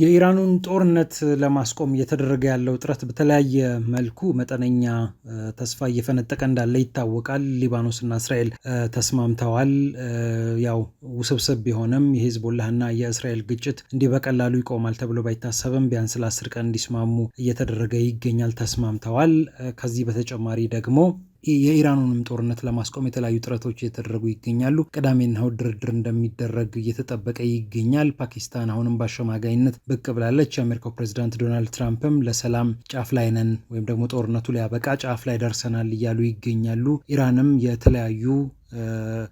የኢራኑን ጦርነት ለማስቆም እየተደረገ ያለው ጥረት በተለያየ መልኩ መጠነኛ ተስፋ እየፈነጠቀ እንዳለ ይታወቃል። ሊባኖስና እስራኤል ተስማምተዋል። ያው ውስብስብ ቢሆንም የሂዝቦላህና የእስራኤል ግጭት እንዲህ በቀላሉ ይቆማል ተብሎ ባይታሰብም ቢያንስ ለ10 ቀን እንዲስማሙ እየተደረገ ይገኛል። ተስማምተዋል። ከዚህ በተጨማሪ ደግሞ የኢራኑንም ጦርነት ለማስቆም የተለያዩ ጥረቶች እየተደረጉ ይገኛሉ። ቅዳሜና እሁድ ድርድር እንደሚደረግ እየተጠበቀ ይገኛል። ፓኪስታን አሁንም በአሸማጋይነት ብቅ ብላለች። የአሜሪካው ፕሬዚዳንት ዶናልድ ትራምፕም ለሰላም ጫፍ ላይ ነን ወይም ደግሞ ጦርነቱ ሊያበቃ ጫፍ ላይ ደርሰናል እያሉ ይገኛሉ። ኢራንም የተለያዩ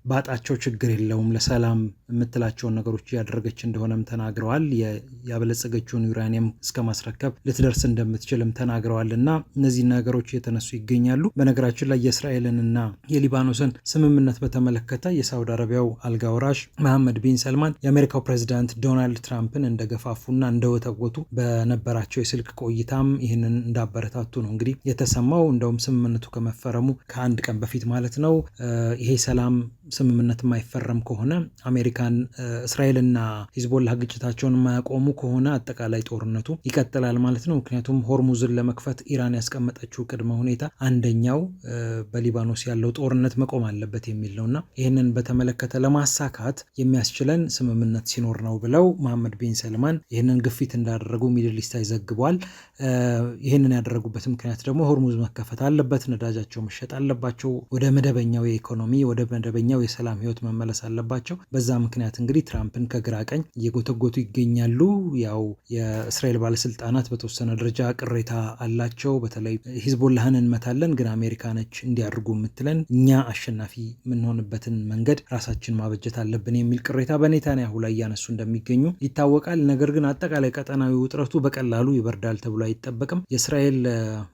ባጣቸው ችግር የለውም ለሰላም የምትላቸውን ነገሮች እያደረገች እንደሆነም ተናግረዋል። ያበለጸገችውን ዩራኒየም እስከ ማስረከብ ልትደርስ እንደምትችልም ተናግረዋል። እና እነዚህ ነገሮች እየተነሱ ይገኛሉ። በነገራችን ላይ የእስራኤልንና የሊባኖስን ስምምነት በተመለከተ የሳውዲ አረቢያው አልጋ ወራሽ መሐመድ ቢን ሰልማን የአሜሪካው ፕሬዚዳንት ዶናልድ ትራምፕን እንደገፋፉና እንደወተወቱ በነበራቸው የስልክ ቆይታም ይህንን እንዳበረታቱ ነው እንግዲህ የተሰማው። እንደውም ስምምነቱ ከመፈረሙ ከአንድ ቀን በፊት ማለት ነው ይሄ ሰላም ስምምነት የማይፈረም ከሆነ አሜሪካን እስራኤልና ሂዝቦላ ግጭታቸውን የማያቆሙ ከሆነ አጠቃላይ ጦርነቱ ይቀጥላል ማለት ነው። ምክንያቱም ሆርሙዝን ለመክፈት ኢራን ያስቀመጠችው ቅድመ ሁኔታ አንደኛው በሊባኖስ ያለው ጦርነት መቆም አለበት የሚል ነውና ይህንን በተመለከተ ለማሳካት የሚያስችለን ስምምነት ሲኖር ነው ብለው መሐመድ ቢን ሰልማን ይህንን ግፊት እንዳደረጉ ሚድል ኢስት ይዘግቧል። ይህንን ያደረጉበት ምክንያት ደግሞ ሆርሙዝ መከፈት አለበት፣ ነዳጃቸው መሸጥ አለባቸው፣ ወደ መደበኛው የኢኮኖሚ ወደ መደበኛው የሰላም ህይወት መመለስ አለባቸው። በዛ ምክንያት እንግዲህ ትራምፕን ከግራ ቀኝ እየጎተጎቱ ይገኛሉ። ያው የእስራኤል ባለስልጣናት በተወሰነ ደረጃ ቅሬታ አላቸው። በተለይ ሂዝቦላህን እንመታለን ግን አሜሪካ ነች እንዲያደርጉ የምትለን፣ እኛ አሸናፊ የምንሆንበትን መንገድ ራሳችን ማበጀት አለብን የሚል ቅሬታ በኔታንያሁ ላይ እያነሱ እንደሚገኙ ይታወቃል። ነገር ግን አጠቃላይ ቀጠናዊ ውጥረቱ በቀላሉ ይበርዳል ተብሎ አይጠበቅም። የእስራኤል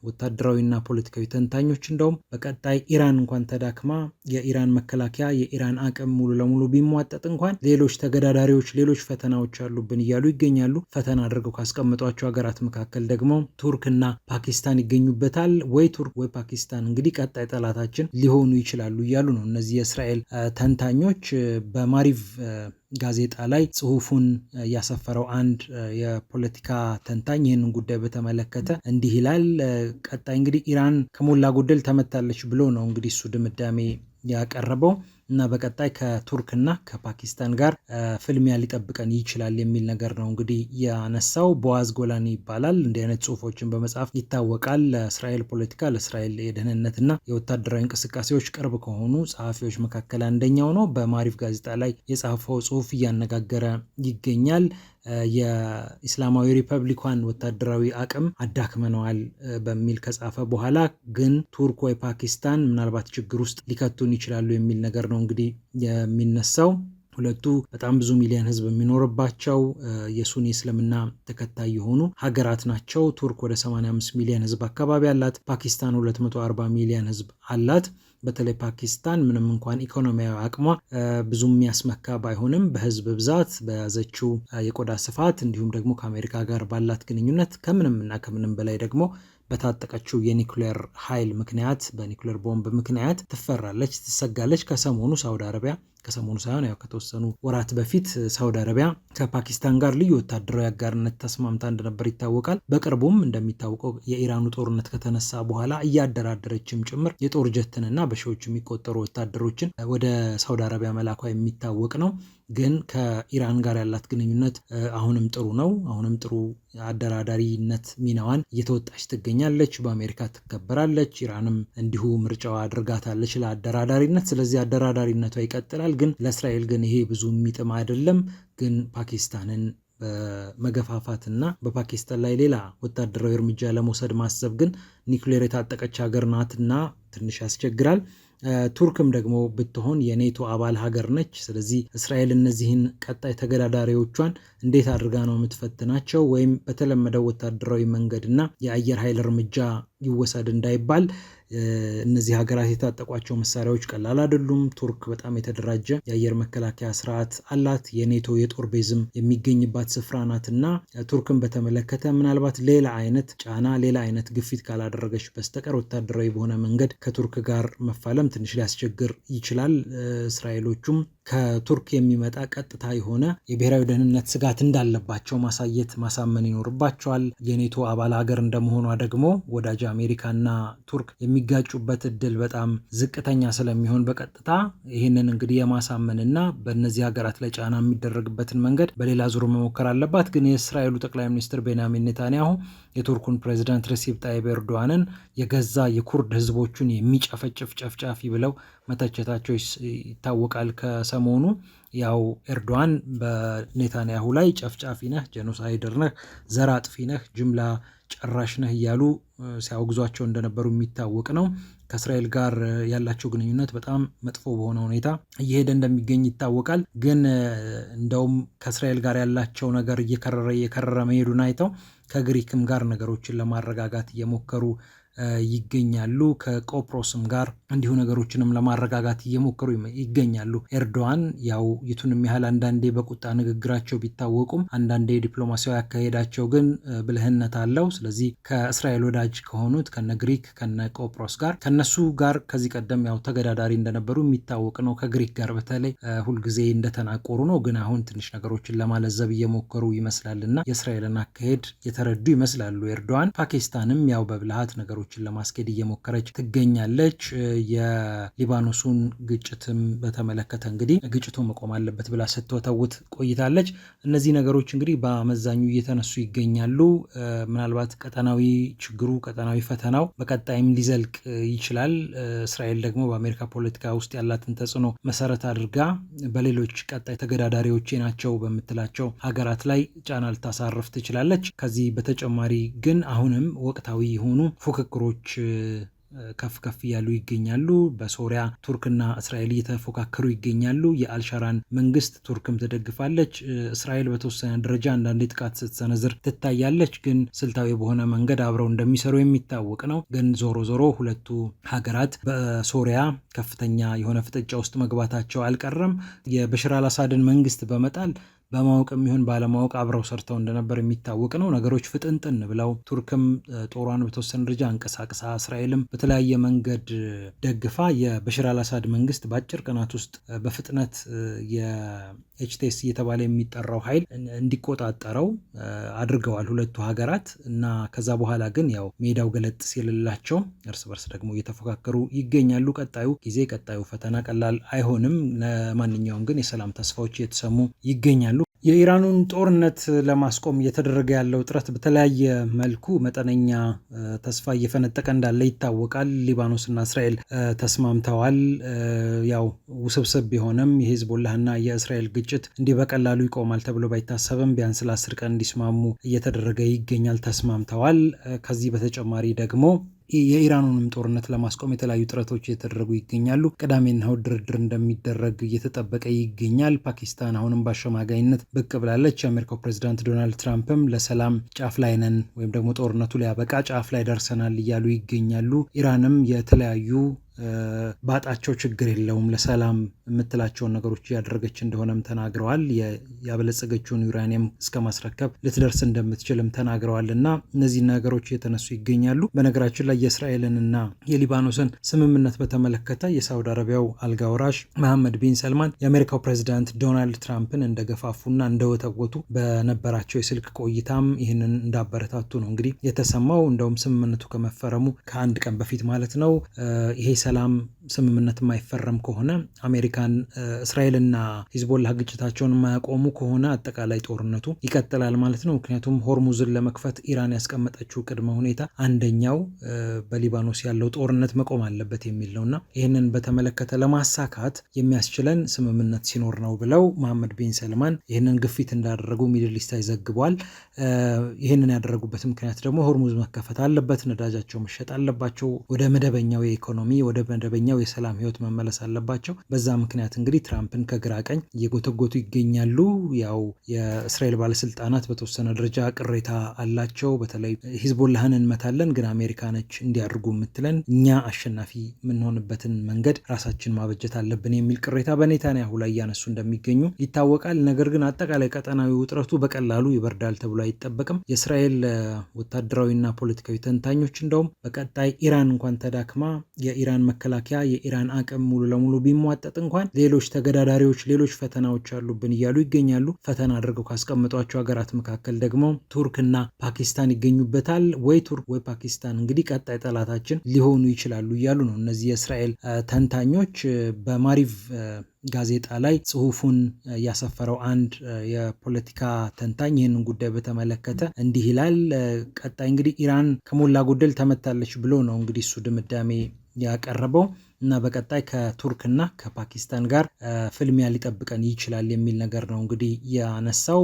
ወታደራዊና ፖለቲካዊ ተንታኞች እንደውም በቀጣይ ኢራን እንኳን ተዳክማ የኢራን መከላከያ የኢራን አቅም ሙሉ ለሙሉ ቢሟጠጥ እንኳን ሌሎች ተገዳዳሪዎች፣ ሌሎች ፈተናዎች አሉብን እያሉ ይገኛሉ። ፈተና አድርገው ካስቀመጧቸው ሀገራት መካከል ደግሞ ቱርክና ፓኪስታን ይገኙበታል። ወይ ቱርክ ወይ ፓኪስታን እንግዲህ ቀጣይ ጠላታችን ሊሆኑ ይችላሉ እያሉ ነው እነዚህ የእስራኤል ተንታኞች። በማሪቭ ጋዜጣ ላይ ጽሁፉን ያሰፈረው አንድ የፖለቲካ ተንታኝ ይህንን ጉዳይ በተመለከተ እንዲህ ይላል። ቀጣይ እንግዲህ ኢራን ከሞላ ጎደል ተመታለች ብሎ ነው እንግዲህ እሱ ድምዳሜ ያቀረበው እና በቀጣይ ከቱርክና ከፓኪስታን ጋር ፍልሚያ ሊጠብቀን ይችላል የሚል ነገር ነው እንግዲህ ያነሳው። ቦአዝ ጎላኒ ይባላል። እንዲህ አይነት ጽሁፎችን በመጻፍ ይታወቃል። ለእስራኤል ፖለቲካ፣ ለእስራኤል የደህንነትና የወታደራዊ እንቅስቃሴዎች ቅርብ ከሆኑ ጸሐፊዎች መካከል አንደኛው ነው። በማሪፍ ጋዜጣ ላይ የጻፈው ጽሁፍ እያነጋገረ ይገኛል። የኢስላማዊ ሪፐብሊኳን ወታደራዊ አቅም አዳክመነዋል በሚል ከጻፈ በኋላ ግን ቱርክ ወይ ፓኪስታን ምናልባት ችግር ውስጥ ሊከቱን ይችላሉ የሚል ነገር ነው እንግዲህ የሚነሳው። ሁለቱ በጣም ብዙ ሚሊዮን ህዝብ የሚኖርባቸው የሱኒ እስልምና ተከታይ የሆኑ ሀገራት ናቸው። ቱርክ ወደ 85 ሚሊዮን ህዝብ አካባቢ አላት። ፓኪስታን 240 ሚሊዮን ህዝብ አላት። በተለይ ፓኪስታን ምንም እንኳን ኢኮኖሚያዊ አቅሟ ብዙ የሚያስመካ ባይሆንም በህዝብ ብዛት፣ በያዘችው የቆዳ ስፋት እንዲሁም ደግሞ ከአሜሪካ ጋር ባላት ግንኙነት ከምንም በላይ ደግሞ በታጠቀችው የኒኩሌር ኃይል ምክንያት በኒኩሌር ቦምብ ምክንያት ትፈራለች፣ ትሰጋለች። ከሰሞኑ ሳይሆን ያው ከተወሰኑ ወራት በፊት ሳውዲ አረቢያ ከፓኪስታን ጋር ልዩ ወታደራዊ አጋርነት ተስማምታ እንደነበር ይታወቃል። በቅርቡም እንደሚታወቀው የኢራኑ ጦርነት ከተነሳ በኋላ እያደራደረችም ጭምር የጦር ጀትንና በሺዎች የሚቆጠሩ ወታደሮችን ወደ ሳውዲ አረቢያ መላኳ የሚታወቅ ነው። ግን ከኢራን ጋር ያላት ግንኙነት አሁንም ጥሩ ነው። አሁንም ጥሩ አደራዳሪነት ሚናዋን እየተወጣች ትገኛለች። በአሜሪካ ትከበራለች። ኢራንም እንዲሁ ምርጫዋ አድርጋታለች ለአደራዳሪነት። ስለዚህ አደራዳሪነቷ ይቀጥላል። ግን ለእስራኤል ግን ይሄ ብዙ የሚጥም አይደለም። ግን ፓኪስታንን በመገፋፋትና በፓኪስታን ላይ ሌላ ወታደራዊ እርምጃ ለመውሰድ ማሰብ ግን ኒውክሌር የታጠቀች ሀገር ናትና ትንሽ ያስቸግራል። ቱርክም ደግሞ ብትሆን የኔቶ አባል ሀገር ነች። ስለዚህ እስራኤል እነዚህን ቀጣይ ተገዳዳሪዎቿን እንዴት አድርጋ ነው የምትፈትናቸው? ወይም በተለመደው ወታደራዊ መንገድና የአየር ኃይል እርምጃ ይወሰድ እንዳይባል እነዚህ ሀገራት የታጠቋቸው መሳሪያዎች ቀላል አይደሉም። ቱርክ በጣም የተደራጀ የአየር መከላከያ ስርዓት አላት። የኔቶ የጦር ቤዝም የሚገኝባት ስፍራ ናትና ቱርክን በተመለከተ ምናልባት ሌላ አይነት ጫና፣ ሌላ አይነት ግፊት ካላደረገች በስተቀር ወታደራዊ በሆነ መንገድ ከቱርክ ጋር መፋለም ትንሽ ሊያስቸግር ይችላል። እስራኤሎቹም ከቱርክ የሚመጣ ቀጥታ የሆነ የብሔራዊ ደህንነት ስጋት እንዳለባቸው ማሳመን ይኖርባቸዋል። የኔቶ አባል ሀገር እንደመሆኗ ደግሞ ወዳጅ አሜሪካና ቱርክ የሚጋጩበት እድል በጣም ዝቅተኛ ስለሚሆን በቀጥታ ይህንን እንግዲህ የማሳመንና በእነዚህ ሀገራት ላይ ጫና የሚደረግበትን መንገድ በሌላ ዙር መሞከር አለባት። ግን የእስራኤሉ ጠቅላይ ሚኒስትር ቤንያሚን ኔታንያሁ የቱርኩን ፕሬዚዳንት ሬሲፕ ጣይብ ኤርዶዋንን የገዛ የኩርድ ህዝቦቹን የሚጨፈጭፍ ጨፍጫፊ ብለው መተቸታቸው ይታወቃል። ከሰሞኑ ያው ኤርዶዋን በኔታንያሁ ላይ ጨፍጫፊ ነህ፣ ጄኖሳይደር ነህ፣ ዘር አጥፊ ነህ፣ ጅምላ ጨራሽ ነህ እያሉ ሲያወግዟቸው እንደነበሩ የሚታወቅ ነው። ከእስራኤል ጋር ያላቸው ግንኙነት በጣም መጥፎ በሆነ ሁኔታ እየሄደ እንደሚገኝ ይታወቃል። ግን እንደውም ከእስራኤል ጋር ያላቸው ነገር እየከረረ መሄዱን አይተው ከግሪክም ጋር ነገሮችን ለማረጋጋት እየሞከሩ ይገኛሉ። ከቆጵሮስም ጋር እንዲሁ ነገሮችንም ለማረጋጋት እየሞከሩ ይገኛሉ። ኤርዶዋን ያው የቱንም ያህል አንዳንዴ በቁጣ ንግግራቸው ቢታወቁም አንዳንዴ ዲፕሎማሲያዊ አካሄዳቸው ግን ብልህነት አለው። ስለዚህ ከእስራኤል ወዳጅ ከሆኑት ከነ ግሪክ ከነ ቆጵሮስ ጋር ከነሱ ጋር ከዚህ ቀደም ያው ተገዳዳሪ እንደነበሩ የሚታወቅ ነው። ከግሪክ ጋር በተለይ ሁልጊዜ እንደተናቆሩ ነው። ግን አሁን ትንሽ ነገሮችን ለማለዘብ እየሞከሩ ይመስላልና የእስራኤልን አካሄድ የተረዱ ይመስላሉ ኤርዶዋን። ፓኪስታንም ያው በብልሃት ነገሮችን ለማስኬድ እየሞከረች ትገኛለች። የሊባኖሱን ግጭትም በተመለከተ እንግዲህ ግጭቱ መቆም አለበት ብላ ስትወተውት ቆይታለች። እነዚህ ነገሮች እንግዲህ በአመዛኙ እየተነሱ ይገኛሉ። ምናልባት ቀጠናዊ ችግሩ ቀጠናዊ ፈተናው በቀጣይም ሊዘልቅ ይችላል። እስራኤል ደግሞ በአሜሪካ ፖለቲካ ውስጥ ያላትን ተጽዕኖ መሰረት አድርጋ በሌሎች ቀጣይ ተገዳዳሪዎቼ ናቸው በምትላቸው ሀገራት ላይ ጫና ልታሳርፍ ትችላለች። ከዚህ በተጨማሪ ግን አሁንም ወቅታዊ የሆኑ ፉክክሮች ከፍ እያሉ ይገኛሉ። በሶሪያ ቱርክና እስራኤል እየተፎካከሩ ይገኛሉ። የአልሻራን መንግስት ቱርክም ትደግፋለች። እስራኤል በተወሰነ ደረጃ አንዳንዴ ጥቃት ስትሰነዝር ትታያለች። ግን ስልታዊ በሆነ መንገድ አብረው እንደሚሰሩ የሚታወቅ ነው። ግን ዞሮ ሁለቱ ሀገራት በሶሪያ ከፍተኛ የሆነ ፍጥጫ ውስጥ መግባታቸው አልቀረም። የበሽር አልአሳድን መንግስት በመጣል በማወቅ የሚሆን ባለማወቅ አብረው ሰርተው እንደነበር የሚታወቅ ነው። ነገሮች ፍጥንጥን ብለው ቱርክም ጦሯን በተወሰነ ደረጃ አንቀሳቅሳ እስራኤልም በተለያየ መንገድ ደግፋ የበሽር አልአሳድ መንግስት በአጭር ቀናት ውስጥ በፍጥነት የኤችቲኤስ እየተባለ የሚጠራው ኃይል እንዲቆጣጠረው አድርገዋል ሁለቱ ሀገራት እና ከዛ በኋላ ግን ያው ሜዳው ገለጥ ሲልላቸው እርስ በርስ ደግሞ እየተፎካከሩ ይገኛሉ። ቀጣዩ ፈተና ቀላል አይሆንም። ለማንኛውም ግን የሰላም ተስፋዎች እየተሰሙ ይገኛሉ። የኢራኑን ጦርነት ለማስቆም እየተደረገ ያለው ጥረት በተለያየ መልኩ መጠነኛ ተስፋ እየፈነጠቀ እንዳለ ይታወቃል። ሊባኖስና እስራኤል ተስማምተዋል። ያው ውስብስብ ቢሆንም የሂዝቦላህና የእስራኤል ግጭት እንዲህ በቀላሉ ይቆማል ተብሎ ባይታሰብም ቢያንስ ለ10 ቀን እንዲስማሙ እየተደረገ ይገኛል። ተስማምተዋል። ከዚህ በተጨማሪ ደግሞ የኢራኑንም ጦርነት ለማስቆም የተለያዩ ጥረቶች እየተደረጉ ይገኛሉ። ቅዳሜና እሁድ ድርድር እንደሚደረግ እየተጠበቀ ይገኛል። ፓኪስታን አሁንም በአሸማጋይነት ብቅ ብላለች። የአሜሪካው ፕሬዚዳንት ዶናልድ ትራምፕም ለሰላም ጫፍ ላይ ነን ወይም ደግሞ ጦርነቱ ሊያበቃ ጫፍ ላይ ደርሰናል እያሉ ይገኛሉ። ኢራንም የተለያዩ ባጣቸው ችግር የለውም ለሰላም የምትላቸውን ነገሮች እያደረገች እንደሆነም ተናግረዋል። ያበለጸገችውን ዩራኒየም እስከ ማስረከብ ልትደርስ እንደምትችልም ተናግረዋል እና እነዚህ ነገሮች እየተነሱ ይገኛሉ። በነገራችን ላይ የእስራኤልንና የሊባኖስን ስምምነት በተመለከተ የሳውዲ አረቢያው አልጋ ወራሽ መሐመድ ቢን ሰልማን የአሜሪካው ፕሬዚዳንት ዶናልድ ትራምፕን እንደገፋፉና እንደወተወቱ በነበራቸው የስልክ ቆይታም ይህንን እንዳበረታቱ ነው እንግዲህ የተሰማው። እንደውም ስምምነቱ ከመፈረሙ ከአንድ ቀን በፊት ማለት ነው ይሄ ሰላም ስምምነት የማይፈረም ከሆነ አሜሪካን እስራኤልና ሂዝቦላ ግጭታቸውን የማያቆሙ ከሆነ አጠቃላይ ጦርነቱ ይቀጥላል ማለት ነው። ምክንያቱም ሆርሙዝን ለመክፈት ኢራን ያስቀመጠችው ቅድመ ሁኔታ አንደኛው በሊባኖስ ያለው ጦርነት መቆም አለበት የሚል ነውና ይህንን በተመለከተ ለማሳካት የሚያስችለን ስምምነት ሲኖር ነው ብለው መሐመድ ቢን ሰልማን ይህንን ግፊት እንዳደረጉ ሚድል ኢስት ዘግቧል። ይህንን ያደረጉበት ምክንያት ደግሞ ሆርሙዝ መከፈት አለበት፣ ነዳጃቸው መሸጥ አለባቸው፣ ወደ መደበኛው የኢኮኖሚ ወደ መደበኛው የሰላም ህይወት መመለስ አለባቸው። በዛ ምክንያት እንግዲህ ትራምፕን ከግራ ቀኝ እየጎተጎቱ ይገኛሉ። ያው የእስራኤል ባለስልጣናት በተወሰነ ደረጃ ቅሬታ አላቸው። በተለይ ሂዝቦላህን እንመታለን ግን አሜሪካ ነች እንዲያደርጉ የምትለን፣ እኛ አሸናፊ የምንሆንበትን መንገድ ራሳችን ማበጀት አለብን የሚል ቅሬታ በኔታንያሁ ላይ እያነሱ እንደሚገኙ ይታወቃል። ነገር ግን አጠቃላይ ቀጠናዊ ውጥረቱ በቀላሉ ይበርዳል ተብሎ አይጠበቅም። የእስራኤል ወታደራዊና ፖለቲካዊ ተንታኞች እንደውም በቀጣይ ኢራን እንኳን ተዳክማ የኢራን መከላከያ የኢራን አቅም ሙሉ ለሙሉ ቢሟጠጥ እንኳን ሌሎች ተገዳዳሪዎች፣ ሌሎች ፈተናዎች አሉብን እያሉ ይገኛሉ። ፈተና አድርገው ካስቀመጧቸው ሀገራት መካከል ደግሞ ቱርክና ፓኪስታን ይገኙበታል። ወይ ቱርክ ወይ ፓኪስታን እንግዲህ ቀጣይ ጠላታችን ሊሆኑ ይችላሉ እያሉ ነው እነዚህ የእስራኤል ተንታኞች። በማሪቭ ጋዜጣ ላይ ጽሁፉን ያሰፈረው አንድ የፖለቲካ ተንታኝ ይህንን ጉዳይ በተመለከተ እንዲህ ይላል። ቀጣይ እንግዲህ ኢራን ከሞላ ጎደል ተመታለች ብሎ ነው እንግዲህ እሱ ድምዳሜ ያቀረበው እና በቀጣይ ከቱርክና ከፓኪስታን ጋር ፍልሚያ ሊጠብቀን ይችላል የሚል ነገር ነው እንግዲህ ያነሳው።